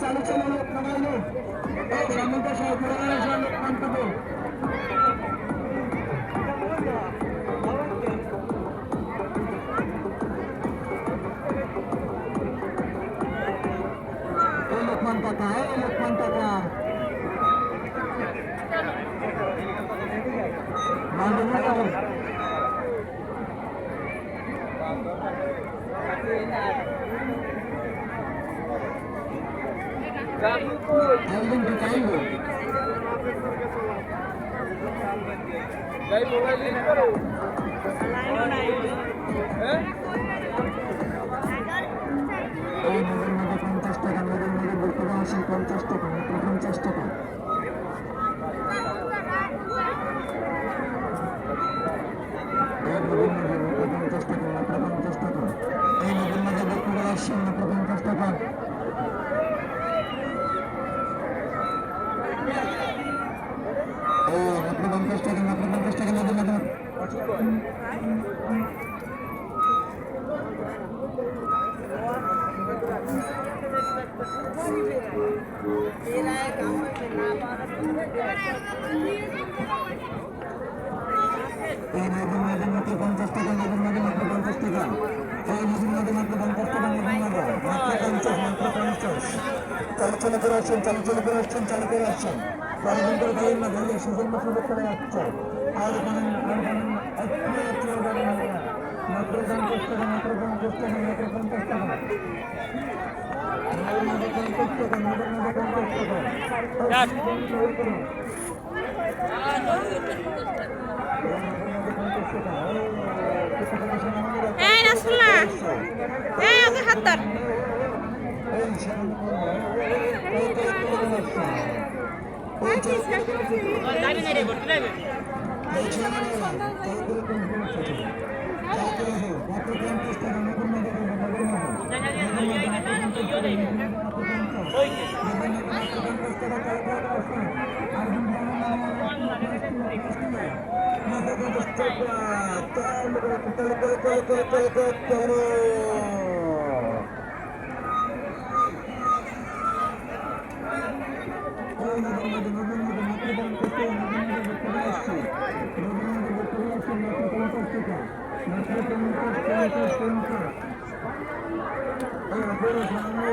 চালু চালু লোক নামাইলো সামনটা সহ পুরানো লোক নামতে লোকমান টাকা লোকমান টাকা একদম ঢুকাইবো মোবাইল ইউজ করো হ্যাঁ এই নদীর মধ্যে 50 টাকা নদীর মধ্যে বর্তমান আসেন 50 টাকা মাত্র 50 টাকা এই নদীর মধ্যে 50 টাকা মাত্র 50 টাকা এই নদীর মধ্যে বর্তমান আসেন মাত্র 50 টাকা ও মাত্র 50 টাকা মাত্র 50 টাকা নদীর মধ্যে এই নদীর মধ্যে মাত্র 50 টাকা নদীর মধ্যে মাত্র 50 টাকা এই নদীর মধ্যে মাত্র 50 টাকা নদীর মধ্যে মাত্র 50 মাত্র 50 চালু করে আসছেন চালু করে আসছেন চালু করে আসছেন বারোদিন করে গাড়ির না ধরলে সুযোগ সুযোগ করে যাচ্ছে আর মাত্র 50 টাকা মাত্র 50 টাকা মাত্র 50 টাকা এই রাসুল না এই ওকে হাত ধর যাবি না রে ভর্তি যাবে Hey,